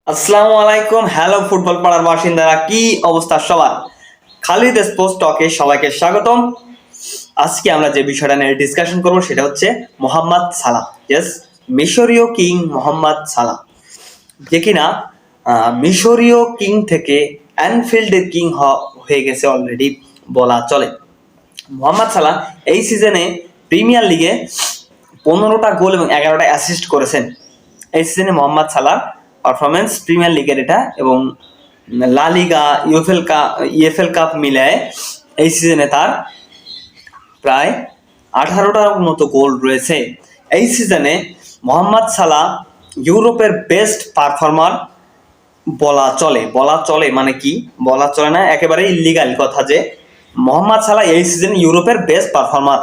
আসসালামু আলাইকুম। Hello football পাড়ার বাসিন্দারা, কি অবস্থা সবার? খালিদ স্পোর্টস টকে সবাইকে স্বাগতম। আজকে আমরা যে বিষয়টা নিয়ে ডিসকাশন করব সেটা হচ্ছে মোহাম্মদ সালাহ। ইয়েস, মিশরীয় কিং মোহাম্মদ সালাহ, যে কিনা মিশরীয় কিং থেকে অ্যানফিল্ডের কিং হয়ে গেছে অলরেডি বলা চলে। মোহাম্মদ সালাহ এই সিজনে প্রিমিয়ার লিগে 15টা গোল এবং 11টা অ্যাসিস্ট করেছেন। এই সিজনে মোহাম্মদ সালাহ পারফরমেন্স প্রিমিয়ার লিগের এটা এবং লা লিগা ইউএফএল কাপ মিলায় এই সিজনে তার প্রায় 18টার মতো গোল রয়েছে। এই সিজনে মোহাম্মদ সালাহ ইউরোপের বেস্ট পারফর্মার বলা চলে মানে কি বলা চলে না, একেবারে ইলিগাল কথা যে মোহাম্মদ সালাহ এই সিজন ইউরোপের বেস্ট পারফর্মার।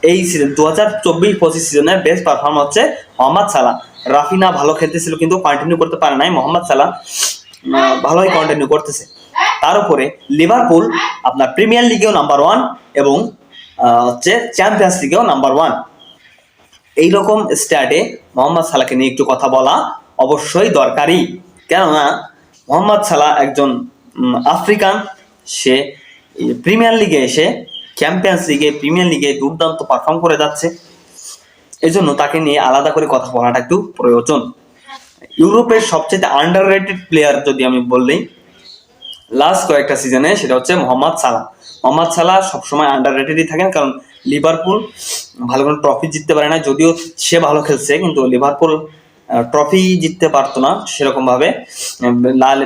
এই সিজন 2024-25 সিজনের বেস্ট পারফর্মার হচ্ছে মোহাম্মদ সালাহ। রাফিনা ভালো খেলতেছিল কিন্তু কন্টিনিউ করতে পারে নাই, মোহাম্মদ সালাহ ভালোই কন্টিনিউ করতেছে। তার উপরে লিভারপুল আপনার প্রিমিয়ার লিগেও নাম্বার 1 এবং হচ্ছে চ্যাম্পিয়ন্স লিগেও নাম্বার 1। এইরকম স্ট্যাটে মোহাম্মদ সালাহকে নিয়ে একটু কথা বলা অবশ্যই দরকারি, কেননা মোহাম্মদ সালাহ একজন আফ্রিকান। সে প্রিমিয়ার লিগে এসে চ্যাম্পিয়ন্স লিগে প্রিমিয়ার লিগে দুর্দান্ত পারফর্ম করে যাচ্ছে, এজন্য তাকে নিয়ে আলাদা করে কথা বলাটা একটু প্রয়োজন। ইউরোপের সবচেয়ে আন্ডাররেটেড প্লেয়ার যদি আমি বললেই লাস্ট কয়েকটা সিজনে সেটা হচ্ছে মোহাম্মদ সালাহ। মোহাম্মদ সালাহ সবসময় আন্ডাররেটেডই থাকেন, কারণ লিভারপুল ভালো কোনো ট্রফি জিততে পারে না, যদিও সে ভালো খেলছে কিন্তু লিভারপুল ট্রফি জিততে পারতো না সেরকম ভাবে।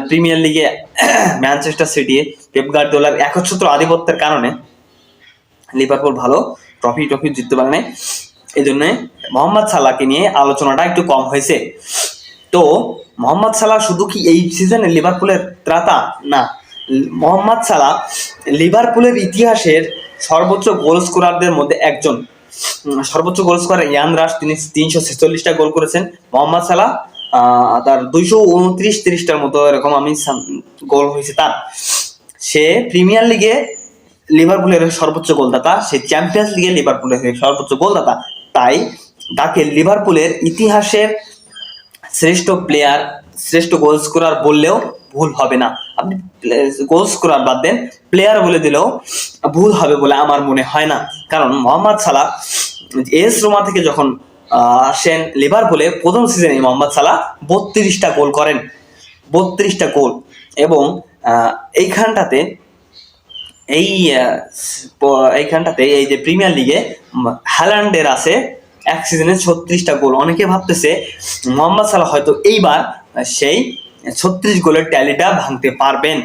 প্রিমিয়ার লিগে ম্যানচেস্টার সিটি পেপ গার্দিওলার একচ্ছত্র আধিপত্যের কারণে লিভারপুল ভালো ট্রফি জিততে পারে না, এই জন্য মোহাম্মদ সালাহকে নিয়ে আলোচনাটা একটু কম হয়েছে। তো মোহাম্মদ সালাহ শুধু কি এই সিজনে লিভারপুলের ত্রাতা না, মোহাম্মদ সালাহ লিভারপুলের ইতিহাসের সর্বোচ্চ গোল স্কোরারদের মধ্যে একজন। সর্বোচ্চ গোল স্কোরার ইয়ান রাশ, তিনি 346টা গোল করেছেন। মোহাম্মদ সালাহ তার 229-30টার মতো এরকম গোল হয়েছে তার। সে প্রিমিয়ার লিগে লিভারপুলের সর্বোচ্চ গোলদাতা, সে চ্যাম্পিয়ন্স লিগে লিভারপুলের সর্বোচ্চ গোলদাতা। তাই তাকে লিভারপুলের ইতিহাসের শ্রেষ্ঠ প্লেয়ার, শ্রেষ্ঠ গোল স্কোরার বললেও ভুল হবে না। আপনি গোল স্কোরার বাদ দেন, প্লেয়ার বলে দিলেও ভুল হবে বলে আমার মনে হয় না। কারণ মোহাম্মদ সালাহ এস রোমা থেকে যখন আসেন লিভারপুলে, প্রথম সিজনে মোহাম্মদ সালাহ 32টা গোল করেন, 32টা গোল। এবং এইখানটাতে এই যে প্রিমিয়ার লিগে হ্যালান্ডের আছে এক সিজনে 36টা গোল। অনেকে ভাবতেছে মোহাম্মদ সালাহ হয়তো এইবার সেই 36 গোলের ট্যালিটা ভাঙতে পারবেন,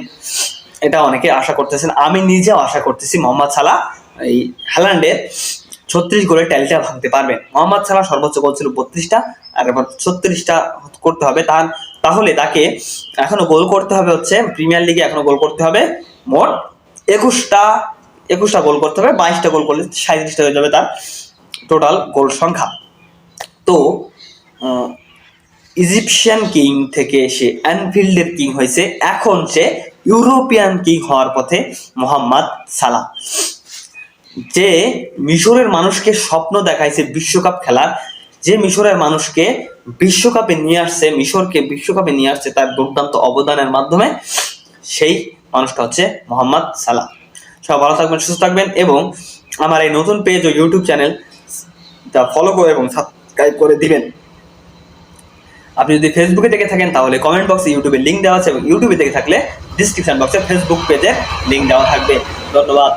এটা অনেকে আশা করতেছেন। আমি নিজেও আশা করতেছি মোহাম্মদ সালাহ এই হ্যালান্ডের 36 গোলের ট্যালিটা ভাঙতে পারবেন। মোহাম্মদ সালাহ সর্বোচ্চ গোল ছিল 32টা, আর এবার 36টা করতে হবে তাহলে তাকে এখনো গোল করতে হবে হচ্ছে প্রিমিয়ার লিগে এখনো গোল করতে হবে মোট 21টা গোল করতে হবে। 22টা গোল করলে 37টা হয়ে যাবে তার টোটাল গোল সংখ্যা। তো ইজিপশিয়ান কিং থেকে সে অ্যানফিল্ডের কিং হয়েছে, এখন সে ইউরোপিয়ান কিং হওয়ার পথে মোহাম্মদ সালাহ, যে মিশরের মানুষকে স্বপ্ন দেখাইছে বিশ্বকাপ খেলার, যে মিশরের মানুষকে মিশরকে বিশ্বকাপে নিয়ে আসছে তার দুর্দান্ত অবদানের মাধ্যমে, সেই মানুষটা হচ্ছে মোহাম্মদ সালাহ। সব ভালো থাকবেন, সুস্থ থাকবেন এবং আমার এই নতুন পেজ ও ইউটিউব চ্যানেল ফলো করে এবং সাবস্ক্রাইব করে দিবেন। আপনি যদি ফেসবুকে দেখে থাকেন তাহলে কমেন্ট বক্সে ইউটিউবের লিঙ্ক দেওয়া আছে এবং ইউটিউবে দেখে থাকলে ডিসক্রিপশন বক্সে ফেসবুক পেজের লিঙ্ক দেওয়া থাকবে। ধন্যবাদ।